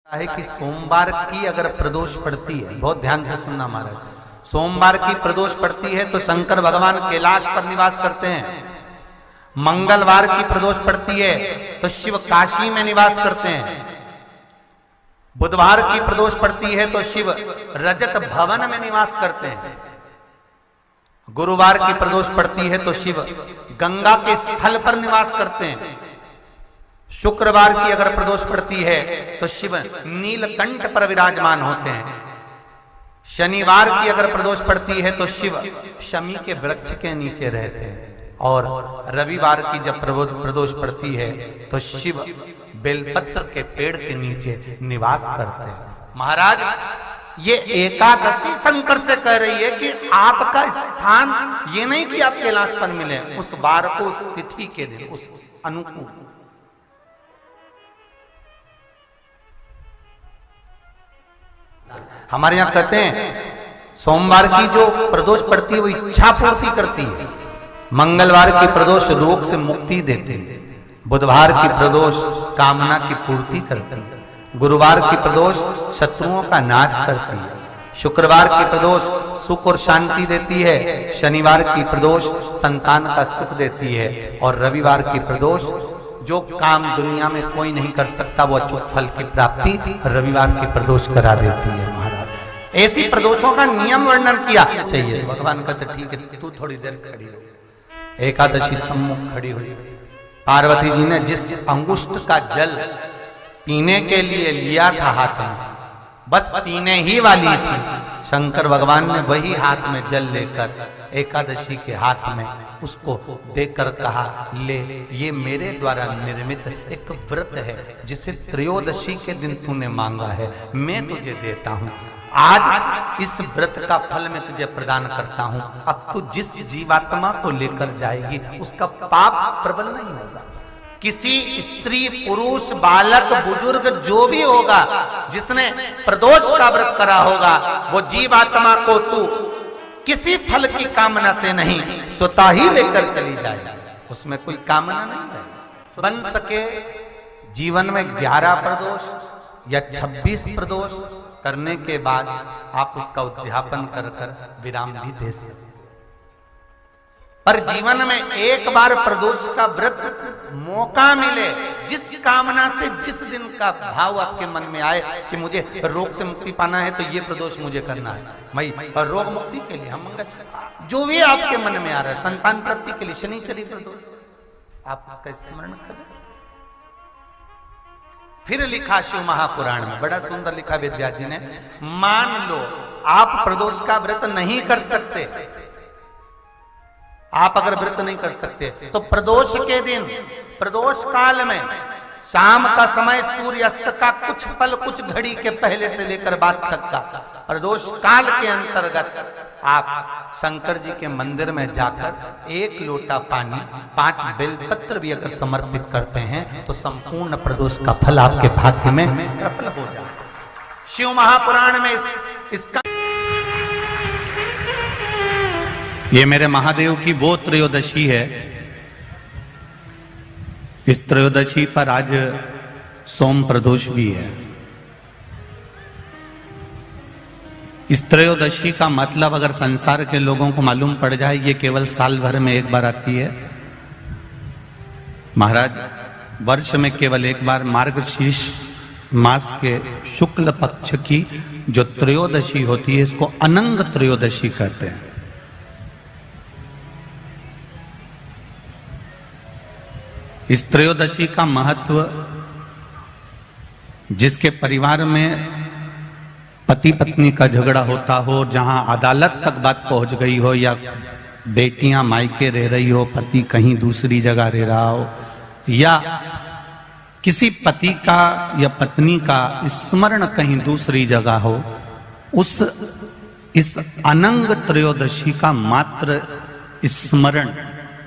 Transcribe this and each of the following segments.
है कि सोमवार की अगर प्रदोष पड़ती है, बहुत ध्यान से सुनना महाराज, सोमवार की प्रदोष पड़ती है तो शंकर भगवान कैलाश पर निवास करते हैं। मंगलवार की प्रदोष पड़ती है तो शिव काशी में निवास करते हैं। बुधवार की प्रदोष पड़ती है तो शिव रजत भवन में निवास करते हैं। गुरुवार की प्रदोष पड़ती है तो शिव गंगा के स्थल पर निवास करते हैं। शुक्रवार की अगर प्रदोष पड़ती है तो शिव नीलकंठ पर विराजमान होते हैं। शनिवार की अगर प्रदोष पड़ती है तो शिव शमी के वृक्ष के नीचे रहते हैं। और रविवार की जब प्रदोष पड़ती है तो शिव बेलपत्र के पेड़ के नीचे निवास करते हैं। महाराज, ये एकादशी शंकर से कह रही है कि आपका स्थान ये नहीं कि आप कैलाश पर मिले, उस वार को, उस तिथि के दिन, उस अनुकूल। हमारे यहां कहते हैं सोमवार की जो प्रदोष पड़ती है वो इच्छा पूर्ति करती है। मंगलवार की प्रदोष रोग से मुक्ति देती है। बुधवार की प्रदोष कामना की पूर्ति करती है। गुरुवार की प्रदोष शत्रुओं का नाश करती है। शुक्रवार की प्रदोष सुख और शांति देती है। शनिवार की प्रदोष संतान का सुख देती है। और रविवार की प्रदोष जो काम दुनिया में कोई नहीं कर सकता वो अचूक फल की प्राप्ति रविवार की प्रदोष करा देती है। महाराज, ऐसी प्रदोषों का नियम वर्णन किया चाहिए। भगवान कहते ठीक है, तू थोड़ी देर खड़ी हो। एकादशी सम्मुख खड़ी हुई। पार्वती जी ने जिस अंगुष्ठ का जल पीने के लिए लिया था हाथ में, बस पीने ही वाली थी, शंकर भगवान ने वही हाथ में जल लेकर एकादशी के हाथ में उसको देकर कहा, ले, ये मेरे द्वारा निर्मित एक व्रत है जिसे त्रयोदशी के दिन तूने मांगा है, मैं तुझे देता हूं। आज इस व्रत का फल मैं तुझे प्रदान करता हूं। अब तू जिस जीवात्मा को लेकर जाएगी उसका पाप प्रबल नहीं होगा। किसी स्त्री, पुरुष, बालक, बुजुर्ग जो भी होगा जिसने प्रदोष का व्रत करा होगा, वो जीवात्मा को तू किसी फल की कामना से नहीं, स्वतः ही लेकर चली जाएगी। उसमें कोई कामना नहीं है। बन सके जीवन में 11 प्रदोष या 26 प्रदोष करने के बाद आप उसका उद्यापन कर विराम भी दे सकते। पर जीवन में एक बार प्रदोष का व्रत मौका मिले, जिस कामना से, जिस दिन का भाव आपके मन में आए कि मुझे रोग से मुक्ति पाना है तो ये प्रदोष मुझे करना है, मैं और रोग मुक्ति के लिए, हम जो भी आपके मन में आ रहा है, संतान प्राप्ति के लिए शनिचरी प्रदोष, आप उसका स्मरण करें। फिर लिखा शिव महापुराण में, बड़ा सुंदर लिखा वेदव्यास जी ने, मान लो आप प्रदोष का व्रत नहीं कर सकते, आप अगर व्रत नहीं कर सकते तो प्रदोष के दिन, प्रदोष काल में शाम का समय सूर्यास्त का कुछ पल, कुछ घड़ी के पहले से लेकर बाद तक का प्रदोष काल के अंतर्गत आप शंकर जी के मंदिर में जाकर 1 लोटा पानी, 5 बेलपत्र भी अगर समर्पित करते हैं तो संपूर्ण प्रदोष का फल आपके भाग्य में प्रबल हो जाए। शिव महापुराण में इसका, ये मेरे महादेव की वो त्रयोदशी है। इस त्रयोदशी पर आज सोम प्रदोष भी है। इस त्रयोदशी का मतलब अगर संसार के लोगों को मालूम पड़ जाए, ये केवल साल भर में एक बार आती है। महाराज, वर्ष में केवल एक बार मार्गशीर्ष मास के शुक्ल पक्ष की जो त्रयोदशी होती है, इसको अनंग त्रयोदशी कहते हैं। इस त्रयोदशी का महत्व, जिसके परिवार में पति पत्नी का झगड़ा होता हो, जहां अदालत तक बात पहुंच गई हो, या बेटियां मायके रह रही हो, पति कहीं दूसरी जगह रह रहा हो, या किसी पति का या पत्नी का स्मरण कहीं दूसरी जगह हो, इस अनंग त्रयोदशी का मात्र स्मरण,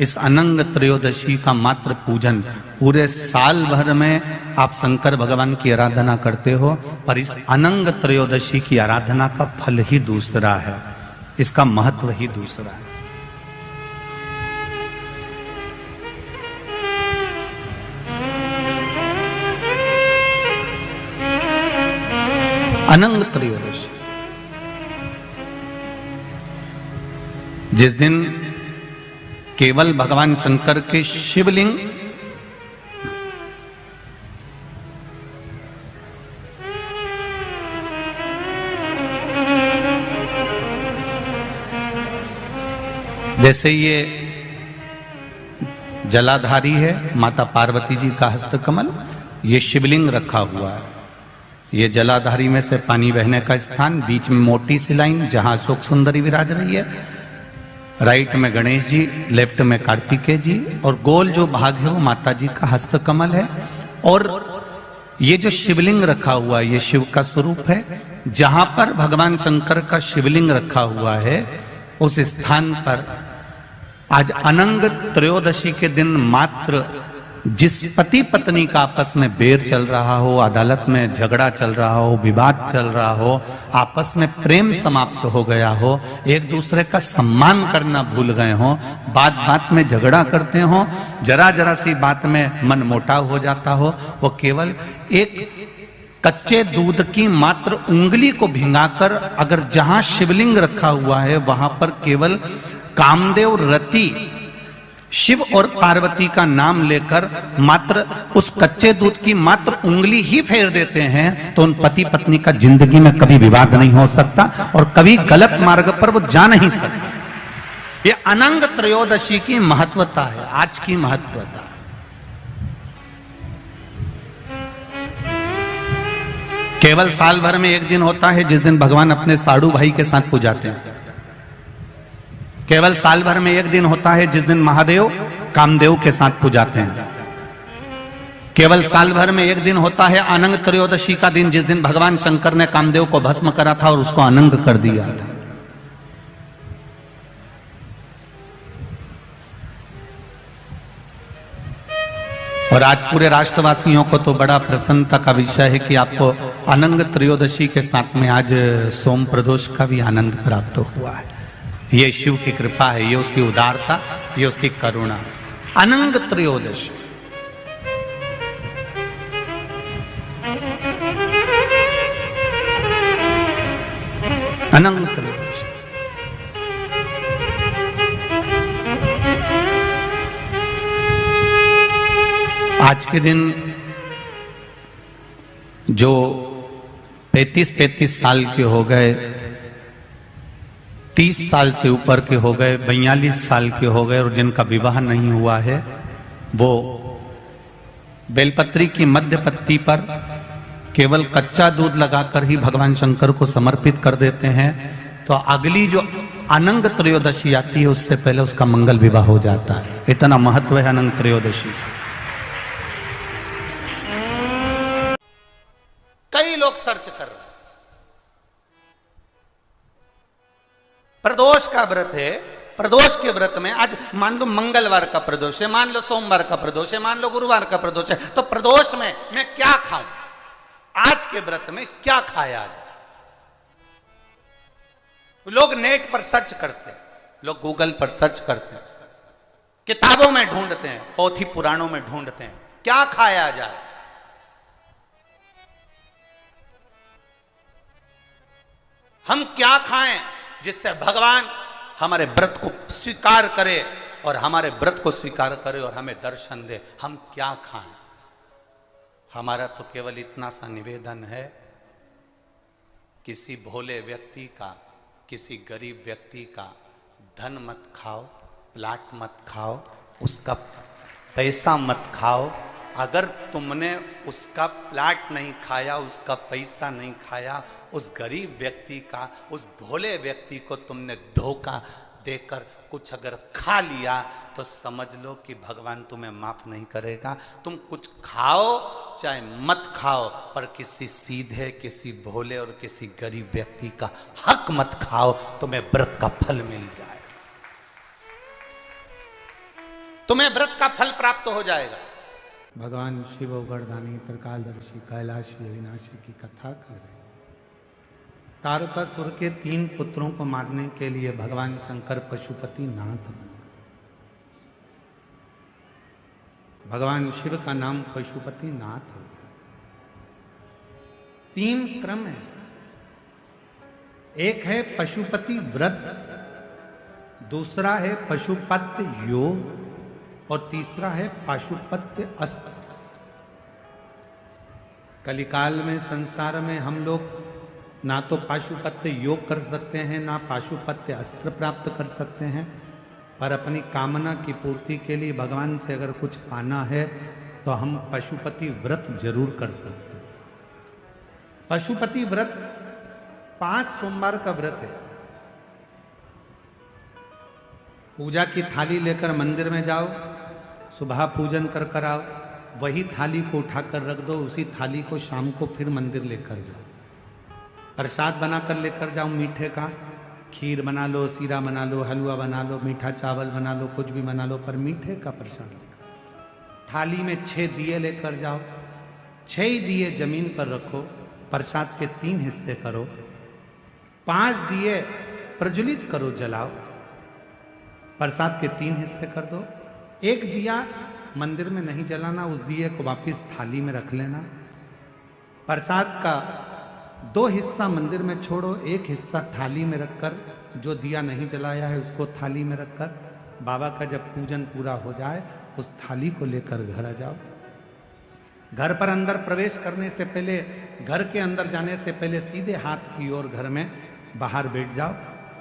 इस अनंग त्रयोदशी का मात्र पूजन, पूरे साल भर में आप शंकर भगवान की आराधना करते हो, पर इस अनंग त्रयोदशी की आराधना का फल ही दूसरा है, इसका महत्व ही दूसरा है। अनंग त्रयोदशी, जिस दिन केवल भगवान शंकर के शिवलिंग जैसे ये जलाधारी है माता पार्वती जी का हस्तकमल, ये शिवलिंग रखा हुआ है। ये जलाधारी में से पानी बहने का स्थान, बीच में मोटी सी लाइन जहां अशोक सुंदरी विराज रही है, राइट में गणेश जी, लेफ्ट में कार्तिकेय जी, और गोल जो भाग है वो माता जी का हस्तकमल है। और ये जो शिवलिंग रखा हुआ है ये शिव का स्वरूप है। जहां पर भगवान शंकर का शिवलिंग रखा हुआ है उस स्थान पर आज अनंग त्रयोदशी के दिन मात्र जिस पति पत्नी का आपस में बैर चल रहा हो, अदालत में झगड़ा चल रहा हो, विवाद चल रहा हो, आपस में प्रेम समाप्त हो गया हो, एक दूसरे का सम्मान करना भूल गए हो, बात बात में झगड़ा करते हो, जरा जरा सी बात में मन मोटाव हो जाता हो, वो केवल एक कच्चे दूध की मात्र उंगली को भिंगाकर अगर जहां शिवलिंग रखा हुआ है वहां पर केवल कामदेव रति शिव और पार्वती का नाम लेकर मात्र उस कच्चे दूध की मात्र उंगली ही फेर देते हैं तो उन पति पत्नी का जिंदगी में कभी विवाद नहीं हो सकता और कभी गलत मार्ग पर वो जा नहीं सकते। ये अनंग त्रयोदशी की महत्वता है, आज की महत्वता। केवल साल भर में एक दिन होता है जिस दिन भगवान अपने साड़ू भाई के साथ पूजाते हैं। केवल साल भर में एक दिन होता है जिस दिन महादेव कामदेव के साथ पूजाते हैं। केवल साल भर में एक दिन होता है अनंग त्रयोदशी का दिन जिस दिन भगवान शंकर ने कामदेव को भस्म करा था और उसको अनंग कर दिया था। और आज पूरे राष्ट्रवासियों को तो बड़ा प्रसन्नता का विषय है कि आपको अनंग त्रयोदशी के साथ में आज सोम प्रदोष का भी आनंद प्राप्त हुआ है। ये शिव की कृपा है, ये उसकी उदारता, ये उसकी करुणा। अनंग त्रयोदशी अनंग त्रयोदशी आज के दिन जो 35 साल के हो गए, 30 साल से ऊपर के हो गए, 42 साल के हो गए और जिनका विवाह नहीं हुआ है वो बेलपत्री की मध्य पत्ती पर केवल कच्चा दूध लगाकर ही भगवान शंकर को समर्पित कर देते हैं तो अगली जो अनंग त्रयोदशी आती है उससे पहले उसका मंगल विवाह हो जाता है। इतना महत्व है अनंग त्रयोदशी। कई लोग सर्च कर रहे हैं, प्रदोष का व्रत है, प्रदोष के व्रत में आज मान लो मंगलवार का प्रदोष है, मान लो सोमवार का प्रदोष है, मान लो गुरुवार का प्रदोष है, तो प्रदोष में मैं क्या खाऊं, आज के व्रत में क्या खाया जाए। लोग नेट पर सर्च करते हैं, लोग गूगल पर सर्च करते हैं, किताबों में ढूंढते हैं, पोथी पुराणों में ढूंढते हैं क्या खाया जाए। हम क्या खाएं जिससे भगवान हमारे व्रत को स्वीकार करे और हमारे व्रत को स्वीकार करे और हमें दर्शन दे। हम क्या खाएं? हमारा तो केवल इतना सा निवेदन है, किसी भोले व्यक्ति का, किसी गरीब व्यक्ति का धन मत खाओ, प्लाट मत खाओ, उसका पैसा मत खाओ। अगर तुमने उसका प्लाट नहीं खाया, उसका पैसा नहीं खाया, उस गरीब व्यक्ति का, उस भोले व्यक्ति को तुमने धोखा देकर कुछ अगर खा लिया तो समझ लो कि भगवान तुम्हें माफ नहीं करेगा। तुम कुछ खाओ चाहे मत खाओ, पर किसी सीधे, किसी भोले और किसी गरीब व्यक्ति का हक मत खाओ, तुम्हें व्रत का फल मिल जाए, तुम्हें व्रत का फल प्राप्त हो जाएगा। भगवान शिव गर्दानी त्रिकालदर्शी कैलाशी अविनाशी की कथा कर रहे। तारकासुर के 3 पुत्रों को मारने के लिए भगवान शंकर पशुपति नाथ बने। भगवान शिव का नाम पशुपति नाथ हो। 3 क्रम है, एक है पशुपति व्रत, दूसरा है पशुपत्य योग और तीसरा है पाशुपत्य अस्त्र। कलिकाल में संसार में हम लोग ना तो पाशुपत्य योग कर सकते हैं, ना पाशुपत्य अस्त्र प्राप्त कर सकते हैं, पर अपनी कामना की पूर्ति के लिए भगवान से अगर कुछ पाना है तो हम पशुपति व्रत जरूर कर सकते हैं। पशुपति व्रत 5 सोमवार का व्रत है। पूजा की थाली लेकर मंदिर में जाओ, सुबह पूजन कर कर आओ, वही थाली को उठाकर रख दो, उसी थाली को शाम को फिर मंदिर लेकर जाओ। प्रसाद बनाकर लेकर जाओ, मीठे का खीर बना लो, सीरा बना लो, हलवा बना लो, मीठा चावल बना लो, कुछ भी बना लो, पर मीठे का प्रसाद लेकर। थाली में 6 दिए लेकर जाओ, 6 ही दिए जमीन पर रखो, प्रसाद के 3 हिस्से करो, 5 दिए प्रज्वलित करो, जलाओ, प्रसाद के 3 हिस्से कर दो। 1 दिया मंदिर में नहीं जलाना, उस दिए को वापस थाली में रख लेना। प्रसाद का 2 हिस्सा मंदिर में छोड़ो, 1 हिस्सा थाली में रखकर, जो दिया नहीं जलाया है उसको थाली में रखकर, बाबा का जब पूजन पूरा हो जाए उस थाली को लेकर घर आ जाओ। घर पर अंदर प्रवेश करने से पहले, घर के अंदर जाने से पहले सीधे हाथ की ओर घर में बाहर बैठ जाओ,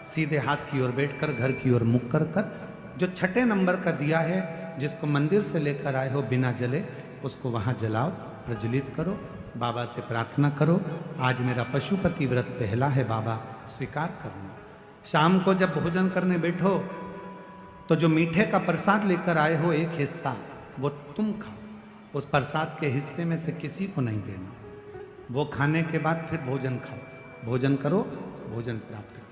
सीधे हाथ की ओर बैठकर घर की ओर मुख कर कर जो 6 नंबर का दिया है जिसको मंदिर से लेकर आए हो बिना जले, उसको वहां जलाओ, प्रज्वलित करो, बाबा से प्रार्थना करो, आज मेरा पशुपति व्रत पहला है बाबा, स्वीकार करना। शाम को जब भोजन करने बैठो तो जो मीठे का प्रसाद लेकर आए हो 1 हिस्सा वो तुम खाओ, उस प्रसाद के हिस्से में से किसी को नहीं देना। वो खाने के बाद फिर भोजन खाओ, भोजन करो, भोजन प्राप्त करो।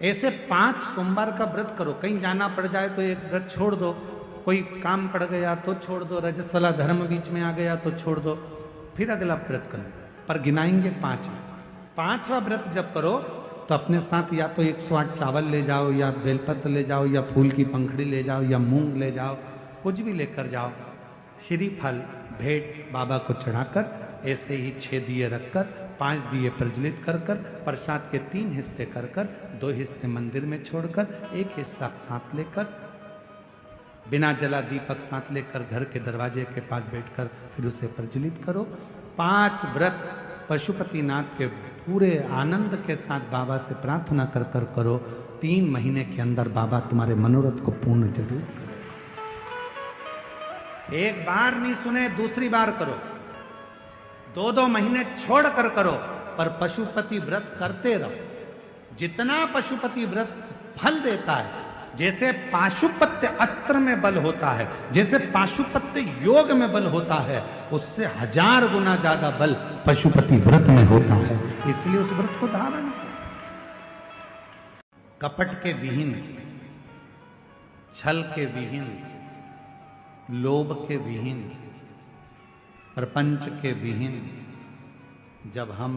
ऐसे 5 सोमवार का व्रत करो। कहीं जाना पड़ जाए तो एक व्रत छोड़ दो, कोई काम पड़ गया तो छोड़ दो, रजस वाला धर्म बीच में आ गया तो छोड़ दो, फिर अगला व्रत करो, पर गिनाएंगे 5। 5वां व्रत जब करो तो अपने साथ या तो 108 चावल ले जाओ, या बेलपत्र ले जाओ, या फूल की पंखड़ी ले जाओ, या मूंग ले जाओ, कुछ भी लेकर जाओ। श्रीफल भेंट बाबा को चढ़ाकर, ऐसे ही 6 दिए रखकर, 5 दिए प्रज्वलित कर कर, प्रसाद के 3 हिस्से कर कर, 2 हिस्से मंदिर में छोड़कर, 1 हिस्सा साथ लेकर, बिना जला दीपक साथ लेकर घर के दरवाजे के पास बैठकर फिर उसे प्रज्वलित करो। 5 व्रत पशुपतिनाथ के पूरे आनंद के साथ बाबा से प्रार्थना कर कर करो। 3 महीने के अंदर बाबा तुम्हारे मनोरथ को पूर्ण जरूर करें। एक बार नहीं सुने, दूसरी बार करो, 2-2 महीने छोड़ कर करो, पर पशुपति व्रत करते रहो। जितना पशुपति व्रत फल देता है, जैसे पाशुपत्य अस्त्र में बल होता है, जैसे पाशुपत्य योग में बल होता है, उससे 1000 गुना ज्यादा बल पशुपति व्रत में होता है। इसलिए उस व्रत को धारण करो। कपट के विहीन, छल के विहीन, लोभ के विहीन, प्रपंच के विहीन, जब हम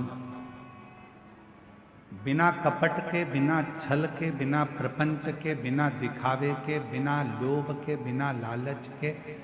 बिना कपट के, बिना छल के, बिना प्रपंच के, बिना दिखावे के, बिना लोभ के, बिना लालच के